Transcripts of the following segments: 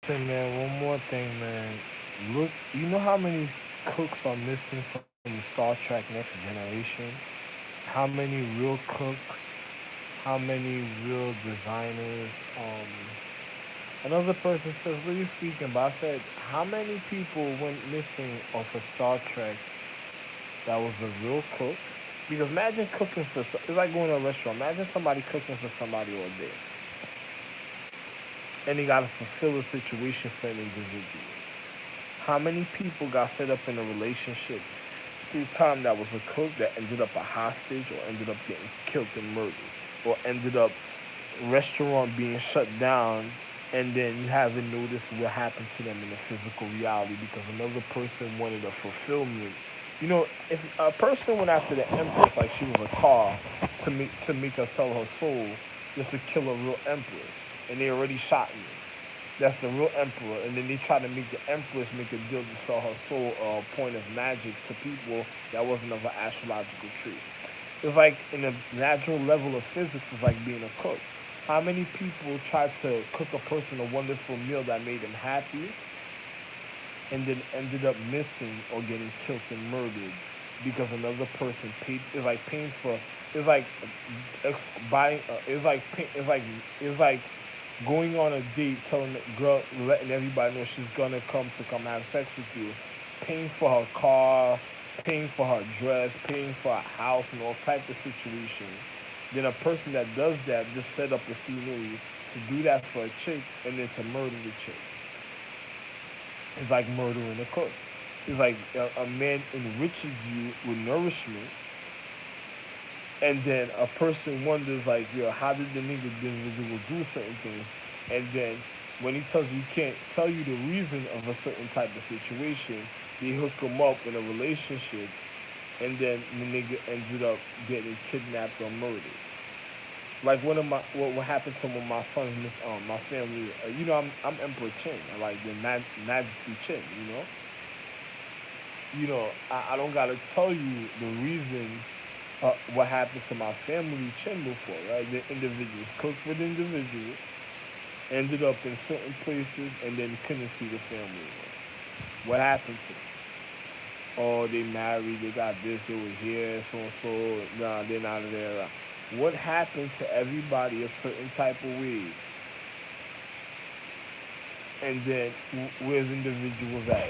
Listen, man, one more thing, man. Look, you know how many cooks are missing from Star Trek Next Generation? How many real cooks? How many real designers? Another person says, "What are you speaking about?" I said, "How many people went missing off of Star Trek that was a real cook?" Because imagine cooking for it's like going to a restaurant. Imagine somebody cooking for somebody all day, and they got to fulfill a situation for an individual. How many people got set up in a relationship through time that was a cook that ended up a hostage or ended up getting killed and murdered or ended up restaurant being shut down and then you haven't noticed what happened to them in the physical reality because another person wanted a fulfillment. You know, if a person went after the empress like she was a car to make her sell her soul just to kill a real empress, and they already shot me. That's the real emperor, and then they try to make the empress make a deal to sell her soul a point of magic to people that wasn't of an astrological tree. It's like in the natural level of physics, it's like being a cook. How many people tried to cook a person a wonderful meal that made them happy, and then ended up missing or getting killed and murdered because another person paid? It's like paying for. It's like buying. It's like going on a date, telling the girl, letting everybody know she's gonna come have sex with you, paying for her car, paying for her dress, paying for her house, and all types of situations. Then a person that does that just set up a scenery to do that for a chick and then to murder the chick. It's like murdering a cook. It's like a man enriches you with nourishment, and then a person wonders like, yo, how did the individual do certain things? And then when he tells you, he can't tell you the reason of a certain type of situation, they hook him up in a relationship, and then the nigga ended up getting kidnapped or murdered. Like one of my what happened to one of my sons, my family. I'm Emperor Chin, I like the Majesty Chin. I don't gotta tell you the reason what happened to my family Chin before, right? The individuals cooked with individuals, ended up in certain places, and then couldn't see the family anymore. What happened to them? Oh, they married, they got this, they were here, so and so. Nah, they're not there. What happened to everybody a certain type of way? And then where's individuals at?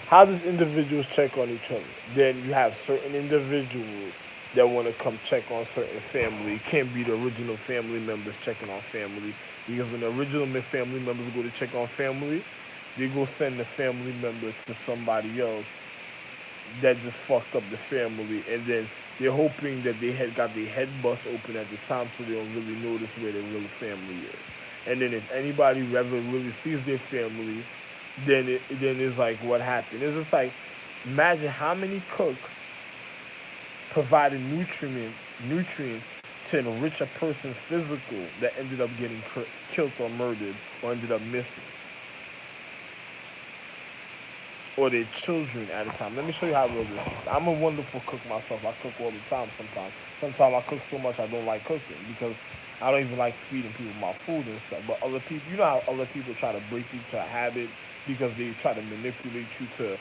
How does individuals check on each other? Then you have certain individuals that want to come check on certain family. It can't be the original family members checking on family because when the original family members go to check on family, they go send the family member to somebody else that just fucked up the family, and then they're hoping that they had got their head bust open at the time, so they don't really notice where their real family is. And then if anybody ever really sees their family, then it's like what happened. It's just like imagine how many cooks provided nutrients to enrich a person's physical that ended up getting killed or murdered or ended up missing, or their children at a time. Let me show you how real this is. I'm a wonderful cook myself. I cook all the time sometimes. Sometimes I cook so much I don't like cooking because I don't even like feeding people my food and stuff. But other people, you know how other people try to break you to a habit because they try to manipulate you to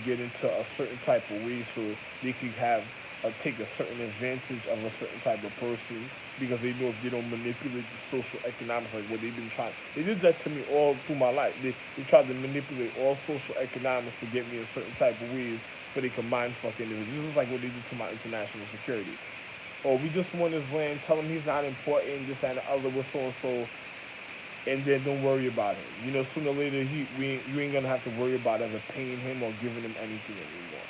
get into a certain type of way so they can have take a certain advantage of a certain type of person because they know if they don't manipulate the social economics like what they've been trying. They did that to me all through my life. They tried to manipulate all social economics to get me in certain type of ways so they can mind fuck individuals. This is like what they did to my international security. Or we just want his land, tell him he's not important, this and the other with so and so, and then don't worry about him. Sooner or later, you ain't gonna have to worry about ever paying him or giving him anything anymore.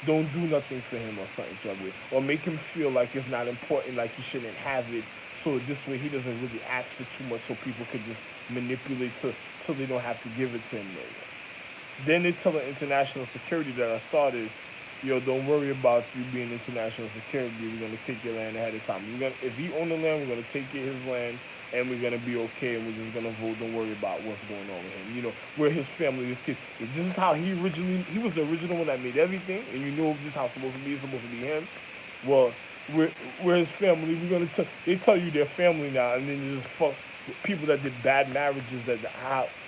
Don't do nothing for him or something to with, or make him feel like it's not important, like he shouldn't have it. So this way, he doesn't really ask for too much, so people could just manipulate till they don't have to give it to him no more. Then they tell the international security that I started, yo, don't worry about you being international security. We're gonna take your land ahead of time. If he own the land, we're gonna take his land, and we're gonna be okay, and we're just gonna vote. Don't worry about what's going on with him. Where his family, his kids. This is how he was the original one that made everything, and this is how it's supposed to be. It's supposed to be him. Well, we're his family. They tell you their family now, and then you just fuck. People that did bad marriages, that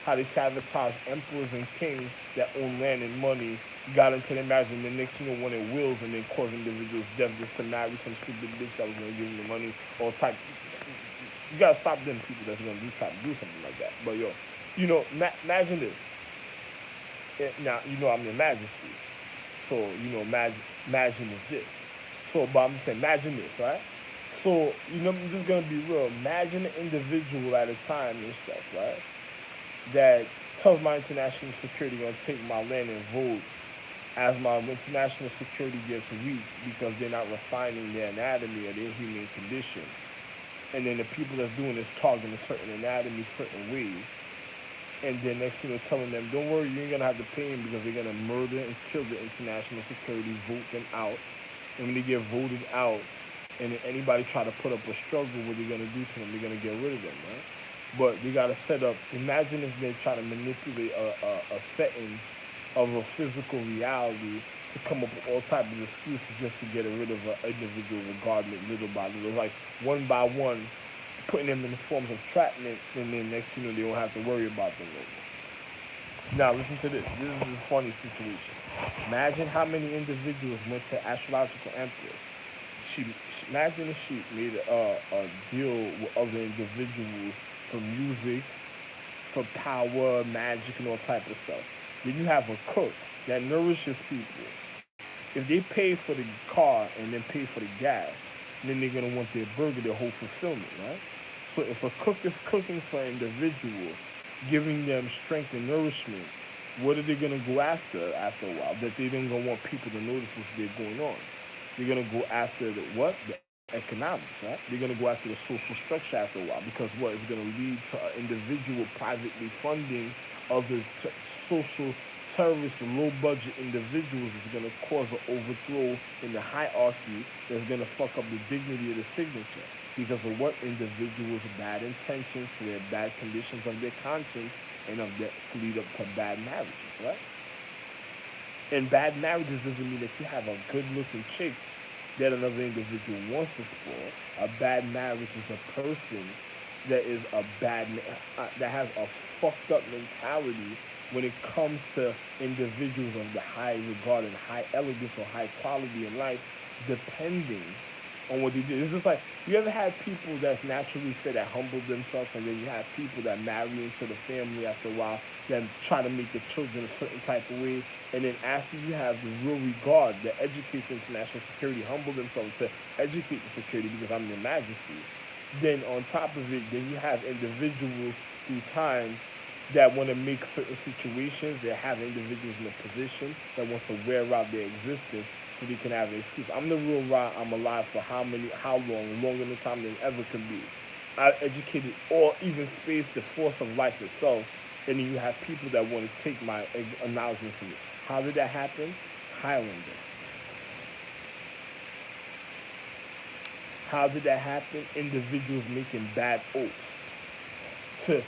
how they sabotage emperors and kings that own land and money, got into their marriage, and the next thing you know, wanted wills and then caused individuals death just to marry some stupid bitch that was gonna give them the money, all type. You gotta stop them people that's gonna try to do something like that. But yo, imagine this. Now you know I'm in majesty, so imagine is this. So, but I'm saying imagine this, right? So I'm just gonna be real. Imagine an individual at a time and stuff, right? That tells my international security gonna take my land and vote as my international security gets weak because they're not refining their anatomy or their human condition. And then the people that's doing this targeting a certain anatomy, certain ways. And then next thing they're telling them, don't worry, you ain't gonna have to pay them because they're gonna murder and kill the international security, vote them out. And when they get voted out, and then anybody try to put up a struggle, what they're gonna do to them, they're gonna get rid of them, right? But they gotta set up. Imagine if they try to manipulate a setting of a physical reality to come up with all types of excuses just to get rid of an individual, regarding it little by little, like one by one, putting them in the forms of entrapment, and then next thing you know, they don't have to worry about them no more. Now listen to this. This is a funny situation. Imagine how many individuals went to astrological empress. She Imagine if she made a deal with other individuals for music, for power, magic, and all type of stuff. Then you have a cook that nourishes people. If they pay for the car and then pay for the gas, then they're gonna want their burger, their whole fulfillment, right? So if a cook is cooking for an individual, giving them strength and nourishment, what are they gonna go after a while? That they don't gonna want people to notice what's going on. They're gonna go after the what? The economics, right? They're gonna go after the social structure after a while because what is gonna lead to an individual privately funding other social terrorist low budget individuals is gonna cause an overthrow in the hierarchy that's gonna fuck up the dignity of the signature because of what individuals' bad intentions, their bad conditions of their conscience, and of that lead up to bad marriages, right? And bad marriages doesn't mean that you have a good looking chick that another individual wants to spoil. A bad marriage is a person that is that has a fucked up mentality when it comes to individuals of the high regard and high elegance or high quality in life, depending on what they do. It's just like you ever had people that's naturally fit that humble themselves, and then you have people that marry into the family after a while that try to make the children a certain type of way, and then after you have the real regard that educates international security, humble themselves to educate the security because I'm your majesty. Then on top of it, then you have individuals through time that want to make certain situations, that have individuals in a position that wants to wear out their existence so they can have an excuse. I'm the real Ra. I'm alive for how long, longer than time than ever can be. I educated all, even space, the force of life itself, and then you have people that want to take my acknowledgement from it. How did that happen? Highlander. How did that happen? Individuals making bad oaths to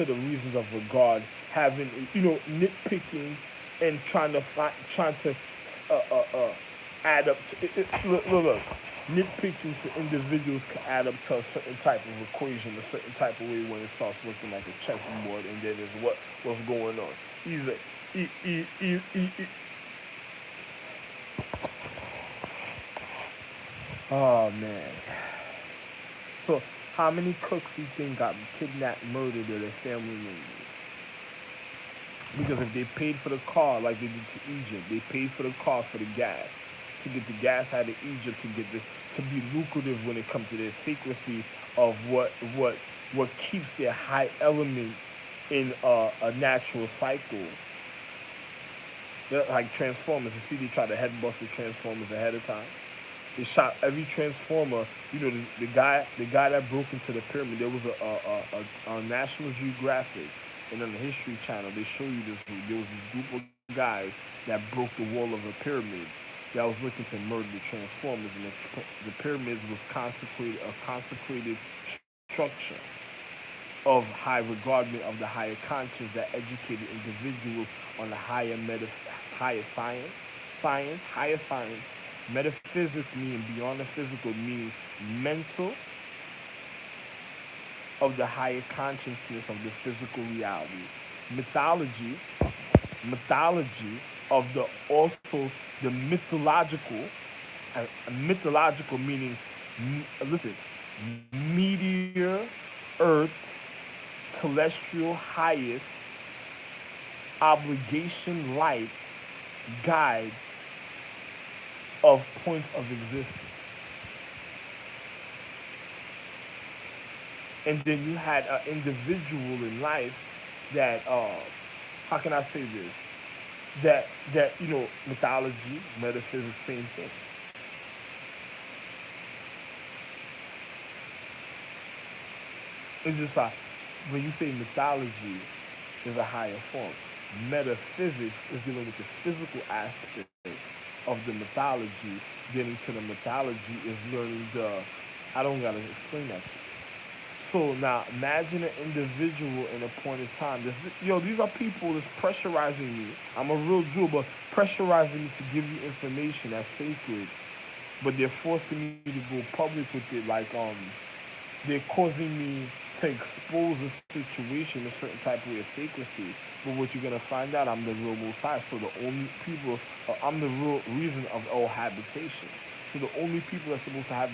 the reasons of regard, having nitpicking and trying to uh, uh, uh, add up to look, nitpicking for individuals can add up to a certain type of equation, a certain type of way when it starts looking like a chessboard, and then is what's going on. Either e, e, e, e, e. Oh man. So how many cooks you think got kidnapped, murdered, or their family members? Because if they paid for the car like they did to Egypt, they paid for the car for the gas to get the gas out of Egypt to be lucrative when it comes to their secrecy of what keeps their high element in a natural cycle. They're like Transformers. You see, they try to headbust the Transformers ahead of time. They shot every Transformer. The guy that broke into the pyramid. There was a National Geographic and on the History Channel. They show you this. There was this group of guys that broke the wall of a pyramid that was looking to murder the Transformers, and the pyramids was consecrated structure of high regardment of the higher conscience that educated individuals on the higher higher science. Metaphysics meaning beyond the physical, meaning mental, of the higher consciousness of the physical reality. Mythology, mythology of the also the mythological, mythological meaning, listen, meteor, earth, celestial highest, obligation light, guide of points of existence. And then you had an individual in life that how can I say this? That mythology, metaphysics, same thing. It's just like when you say mythology is a higher form. Metaphysics is dealing with the physical aspect of the mythology. Getting to the mythology is learning the. I don't gotta explain that to you. So now imagine an individual in a point in time. These are people that's pressurizing me. I'm a real Jew, but pressurizing me to give you information that's sacred. But they're forcing me to go public with it. They're causing me to expose a situation a certain type of way of secrecy. But what you're gonna find out, I'm the real Most High. So the only people, I'm the real reason of all habitation. So the only people that's supposed to have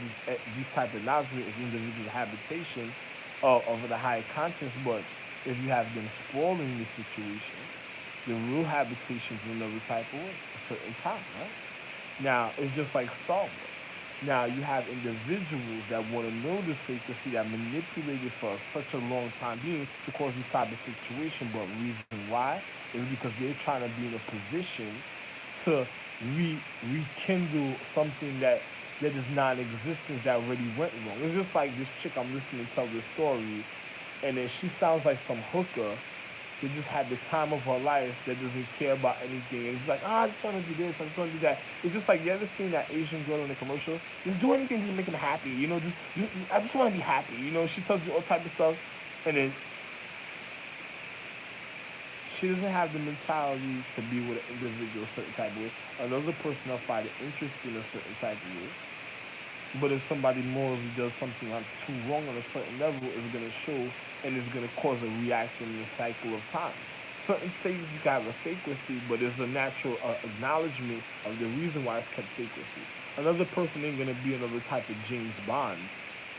these type of knowledge is individual habitation of the higher conscience. But if you have them spoiling the situation, the real habitation is another type of way, a certain time, right? Now it's just like Star Wars. Now you have individuals that want to know the secrecy that manipulate it for such a long time being to cause these type of situation. But reason why is because they're trying to be in a position to rekindle something that is non-existent that already went wrong. It's just like this chick I'm listening to tell this story, and then she sounds like some hooker that just had the time of her life that doesn't care about anything. And it's like, I just want to do this, I just want to do that. It's just like, you ever seen that Asian girl in the commercial? Just do anything to make them happy, I just want to be happy. She tells you all type of stuff, and then she doesn't have the mentality to be with an individual a certain type of way. Another person will find it interesting a certain type of way. But if somebody morally does something like too wrong on a certain level, it's going to show and it's going to cause a reaction in the cycle of time. Certain things you can have a secrecy, but there's a natural acknowledgement of the reason why it's kept secrecy. Another person ain't going to be another type of James Bond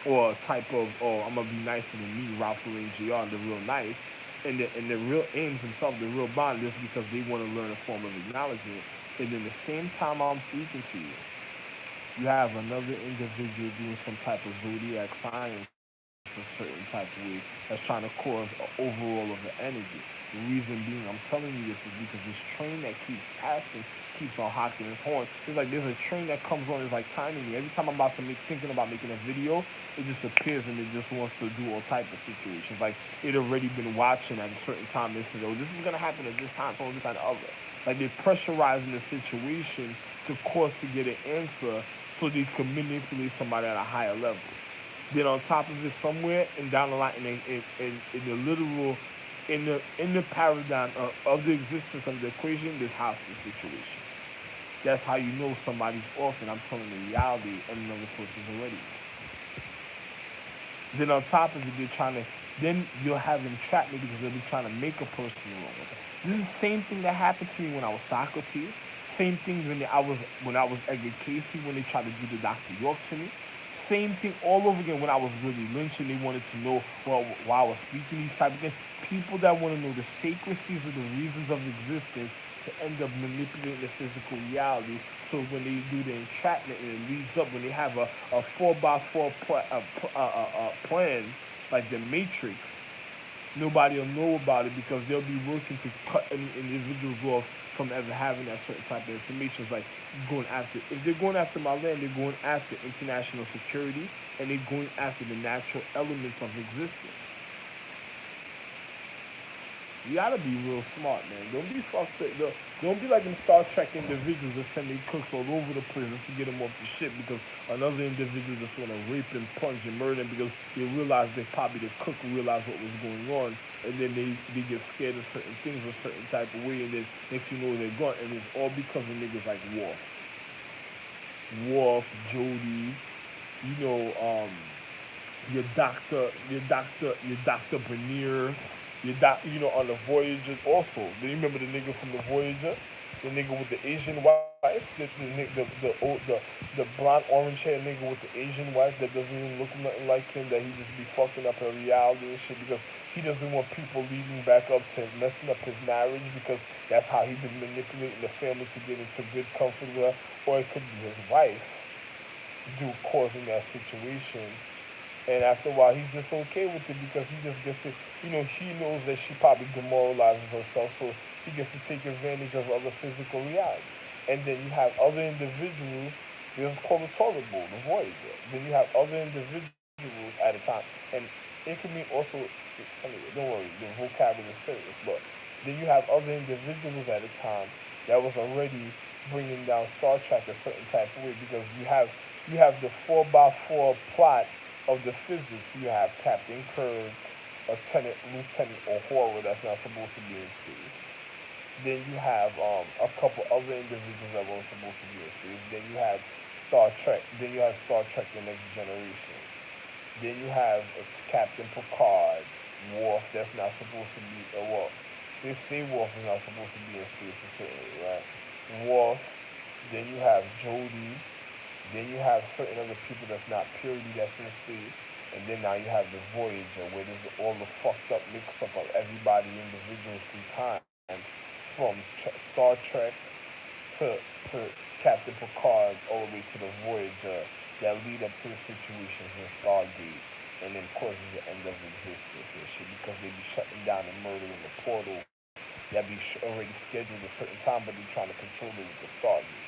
or a type of, oh, I'm going to be nicer than me, Ralph Lauren Jr., the real nice. And the real aims themselves, the real bond, is because they want to learn a form of acknowledgement. And in the same time I'm speaking to you, you have another individual doing some type of zodiac science a certain type of way that's trying to cause an overall of the energy. The reason being I'm telling you this is because this train that keeps passing keeps on honking its horn. It's like there's a train that comes on, it's like timing me. Every time I'm about to thinking about making a video, it just appears and it just wants to do all type of situations. Like it already been watching at a certain time. This is, oh, this is gonna happen at this time, so this and the other. Like they're pressurizing the situation to cause to get an answer so they can manipulate somebody at a higher level. Then on top of it, somewhere and down the line, in the literal, in the paradigm of the existence of the equation, there's hostage situation. That's how you know somebody's off, and I'm telling the reality, and another person's already. Then on top of it, they're trying to. Then you'll have entrapment because they'll be trying to make a person wrong. This is the same thing that happened to me when I was Socrates. Same thing when I was Edgar Casey when they tried to do the Dr. York to me. Same thing all over again when I was really lynching. They wanted to know why I was speaking these type of things. People that want to know the sacredcies of the reasons of existence to end up manipulating the physical reality. So when they do the entrapment and it leads up, when they have a 4x4 plan, like the Matrix, nobody will know about it because they'll be working to cut any individuals off from ever having that certain type of information. It's like going after, if they're going after my land, they're going after international security and they're going after the natural elements of existence. You gotta be real smart, man. Don't be fucked up. Don't be like in Star Trek individuals that send their cooks all over the place just to get them off the ship because another individual just want to rape and punch and murder them because they realize that probably the cook realized what was going on and then they get scared of certain things a certain type of way and then next you know they're gone and it's all because of niggas like Worf, Jody, you know, your Doctor Bernier, on the Voyager also. Do you remember the nigga from the Voyager? The nigga with the Asian wife, the blonde orange hair nigga with the Asian wife that doesn't even look nothing like him, that he just be fucking up in reality and shit because he doesn't want people leading back up to messing up his marriage because that's how he been manipulating the family to get into good comfort with her, or it could be his wife do causing that situation. And after a while, he's just okay with it because he just gets to, he knows that she probably demoralizes herself, so he gets to take advantage of other physical reality. And then you have other individuals, this is called the toilet bowl, the voyager. Then you have other individuals at a time. And it can mean also, don't worry, the vocabulary is serious, but then you have other individuals at a time that was already bringing down Star Trek a certain type of way because you have the 4x4 plot of the physics. You have Captain Kirk, Lieutenant Uhura that's not supposed to be in space. Then you have a couple other individuals that weren't supposed to be in space. Then you have Star Trek. Then you have Star Trek: The Next Generation. Then you have Captain Picard, Worf that's not supposed to be. Well, they say Worf is not supposed to be in space, certainly, right? Worf. Then you have Jodie. Then you have certain other people that's not purity that's in space. And then now you have the Voyager, where there's all the fucked up mix up of everybody, individuals through time, from Star Trek to to Captain Picard, all the way to the Voyager, that lead up to the situations in Stargate, and then causes the end of existence and shit because they be shutting down and murdering the portal that be already scheduled a certain time, but they trying to control it with the Stargate.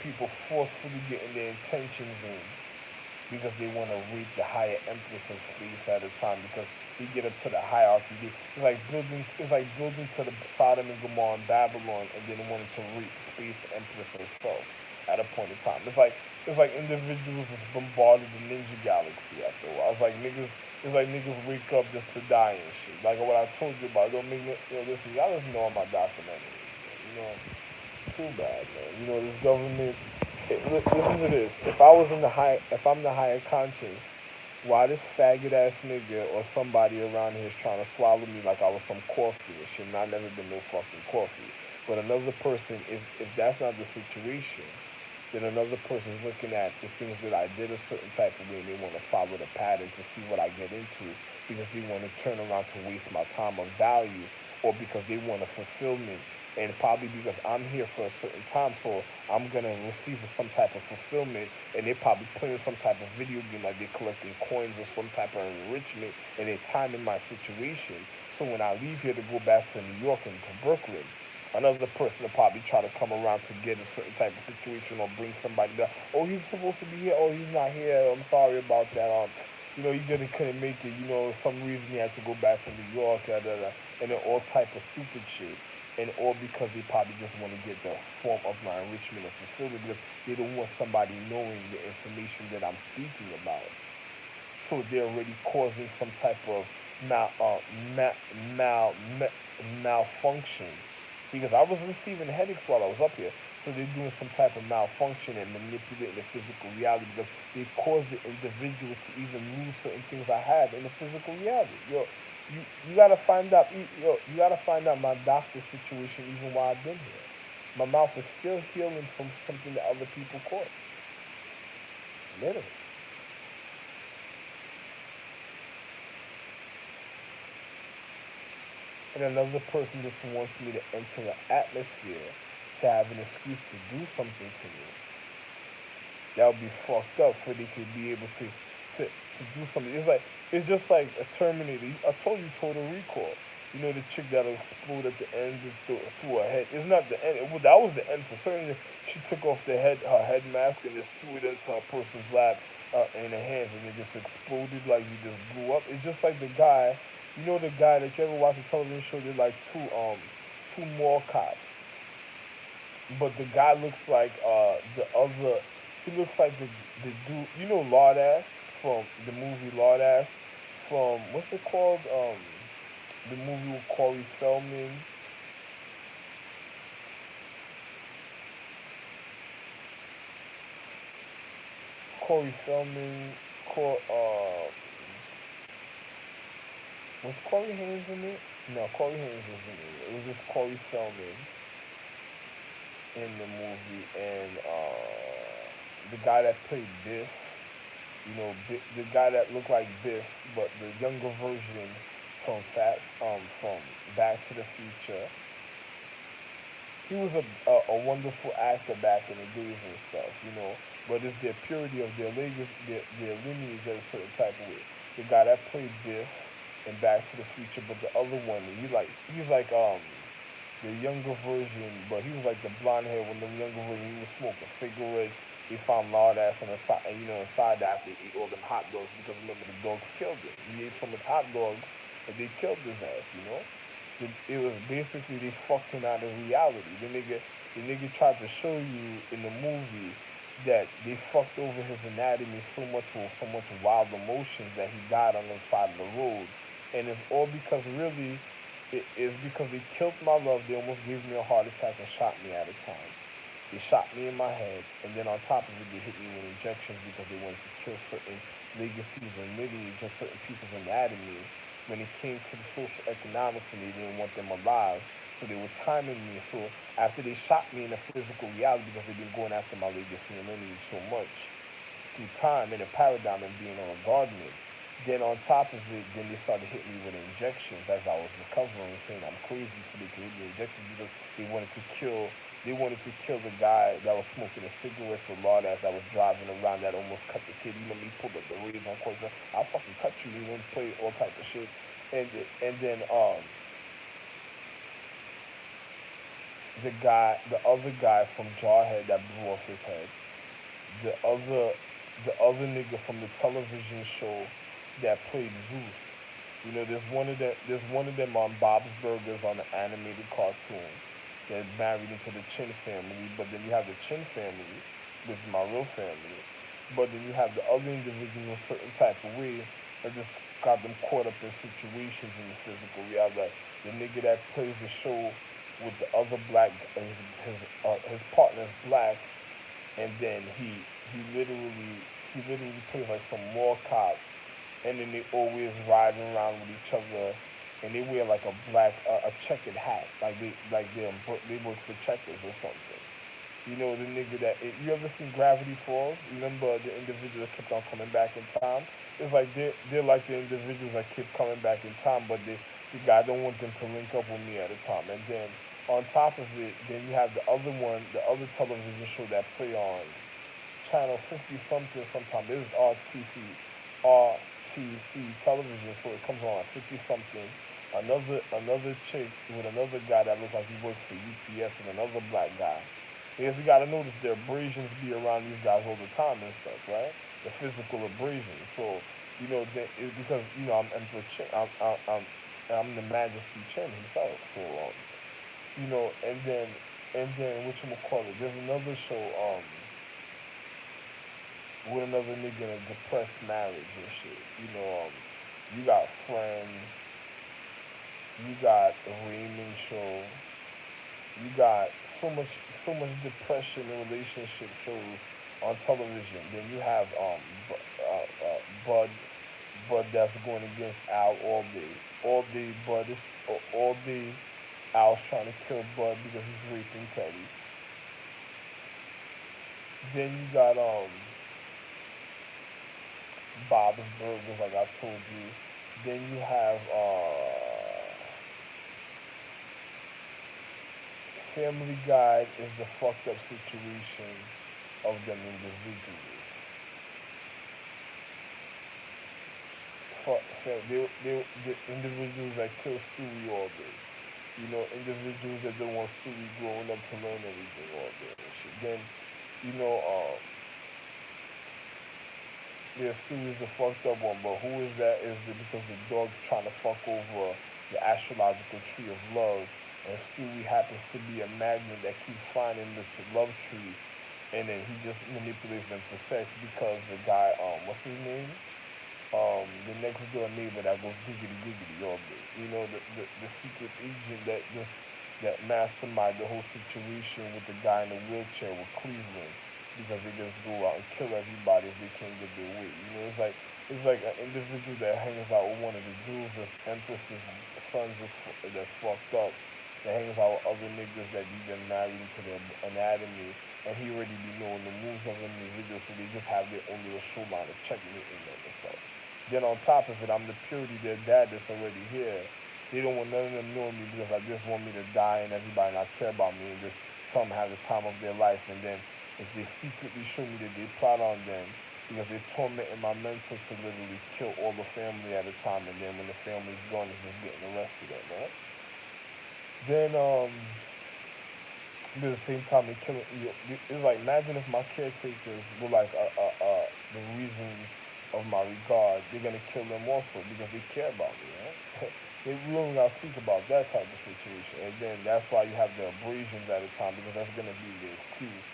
People forcefully getting their intentions in because they want to reach the higher empress of space at a time because they get up to the hierarchy. It's like building to the Sodom and Gomorrah and Babylon and then wanting to reach space empress herself at a point in time. It's like individuals is bombarded the ninja galaxy after a while. It's like niggas wake up just to die and shit. Like what I told you about. Don't make me, listen, y'all listen to all my documentaries. Too bad, man. This government. Listen to this. If I'm the higher conscience, why this faggot ass nigga or somebody around here is trying to swallow me like I was some coffee and shit, and I never been no fucking coffee. But another person, if that's not the situation, then another person is looking at the things that I did a certain type of way and they want to follow the pattern to see what I get into because they want to turn around to waste my time of value or because they want a fulfillment and probably because I'm here for a certain time, so I'm gonna receive some type of fulfillment, and they're probably playing some type of video game, like they're collecting coins or some type of enrichment, and they're timing my situation. So when I leave here to go back to New York and to Brooklyn, another person will probably try to come around to get a certain type of situation or bring somebody back. Oh, he's supposed to be here. Oh, he's not here. I'm sorry about that. He just couldn't make it. Some reason he had to go back to New York, and then all type of stupid shit and all because they probably just want to get the form of my enrichment or fulfillment because they don't want somebody knowing the information that I'm speaking about. So they're already causing some type of mal, mal, mal, mal malfunction because I was receiving headaches while I was up here. So they're doing some type of malfunction and manipulating the physical reality because they caused the individual to even lose certain things I had in the physical reality. You gotta find out. You gotta find out my doctor situation even while I've been here. My mouth is still healing from something that other people caused. Literally. And another person just wants me to enter the atmosphere to have an excuse to do something to me. That would be fucked up for they could be able to do something. It's just like a Terminator. I told you Total Recall. The chick that'll explode at the end through her head. It's not the end. That was the end for certain. She took off her head mask and just threw it into a person's lap in her hands, and it just exploded like he just blew up. It's just like the guy. The guy that you ever watch a television show? There's like two mall cops, but the guy looks like the other. He looks like the dude. Lord Ass from the movie Lord Ass from what's it called? The movie with Corey Feldman. Corey Feldman, was Corey Haynes in it? No, Corey Haynes was in it. It was just Corey Feldman in the movie, and the guy that played Biff, the guy that looked like Biff, but the younger version from Back to the Future. He was a wonderful actor back in the days and stuff. But it's their purity of their lineage in a certain type of way. The guy that played Biff in Back to the Future, but the other one, he's like the younger version, but he was like the blonde hair when the younger version. He was smoking cigarettes. He found lard ass on the side, inside after he ate all them hot dogs because remember the dogs killed him. He ate so much hot dogs that they killed his ass. It was basically they fucked him out of reality. The nigga tried to show you in the movie that they fucked over his anatomy so much with so much wild emotions that he died on the side of the road, and it's all because really it is because they killed my love. They almost gave me a heart attack and shot me at a time. They shot me in my head, and then on top of it, they hit me with injections because they wanted to kill certain legacies and lineage and certain people's anatomy when it came to the social economics, and they didn't want them alive. So they were timing me. So after they shot me in the physical reality because they've been going after my legacy and lineage so much through time and a paradigm and being on a gardening. Then on top of it, then they started hitting me with injections as I was recovering, saying I'm crazy, so they could hit me with injections because they wanted to kill the guy that was smoking the cigarettes with lard as I was driving around that almost cut the kid. Even me pulled up the razor on course. I'll fucking cut you. You want to play all type of shit. And then the other guy from Jarhead that blew off his head, the other the other nigga from the television show that played Zeus. There's one of them on Bob's Burgers on the animated cartoon that married into the Chin family, but then you have the Chin family, which is my real family, but then you have the other individuals a certain type of way that just got them caught up in situations in the physical. You have like the nigga that plays the show with the other black, his partner's black, and then he literally plays like some mall cop, and then they always riding around with each other, and they wear like a checkered hat, like they work for checkers or something. The nigga you ever seen Gravity Falls? Remember the individual that kept on coming back in time? It's like they're like the individuals that keep coming back in time, but the guy don't want them to link up with me at a time. And then on top of it, then you have the other one, the other television show that play on channel 50 something sometime. This is RTC television, so it comes on at 50 something. Another chick with another guy that looks like he works for UPS and another black guy. Because you gotta notice the abrasions be around these guys all the time and stuff, right? The physical abrasions. So, it's because I'm Emperor Chin, I'm the Majesty Chin himself. So, and then what you call it? There's another show with another nigga in a depressed marriage and shit. You got Friends, you got the Raymond Show, you got so much depression in relationship shows on television. Then you have Bud Bud that's going against Al all day. All day Al's trying to kill Bud because he's raping Kelly. Then you got Bob's Burgers, like I told you. Then you have Family Guide is the fucked up situation of them individuals. The individuals that kill Stewie all day. Individuals that don't want Stewie growing up to learn everything all day and shit. Then, you know, yeah, Stewie's the fucked up one, but who is that? Is it because the dog's trying to fuck over the astrological tree of love, and Stewie happens to be a magnet that keeps finding the love tree, and then he just manipulates them for sex because the guy, what's his name? The next door neighbor that goes giggity giggity all day. The secret agent that masterminded the whole situation with the guy in the wheelchair with Cleveland. because they just go out and kill everybody if they can't get their way. You know, it's like an individual that hangs out with one of the Jews that's Empress's sons that's fucked up. That hangs out with other niggas that be been married into their anatomy, and he already be knowing the moves of them individuals, so they just have their own little show line of checkmating them and stuff. Then on top of it, I'm the purity their dad that's already here. They don't want none of them knowing me because I just want me to die and everybody not care about me and just tell them have the time of their life. And then if they secretly show me that they plot on them because they're tormenting my mental to literally kill all the family at a time, and then when the family's gone, it's just getting arrested at, man. Then but at the same time, they killing. It's like imagine if my caretakers were like the reasons of my regard. They're gonna kill them also because they care about me. Right? We only gotta speak about that type of situation, and then that's why you have the abrasions at a time because that's gonna be the excuse,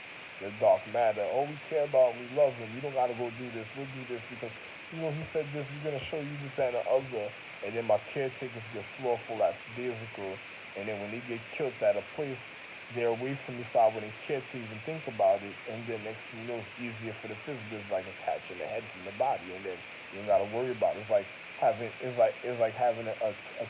the dark matter. Oh, we care about, him, we love him. You don't gotta go do this. We'll do this because he said this. We're gonna show you this and the other. And then my caretakers get slothful, lackadaisical, and then when they get killed at a place they're away from the side when they care to even think about it, and then next thing you know, it's easier for the physical, it's like attaching the head from the body, and then you don't gotta worry about it. It's like having a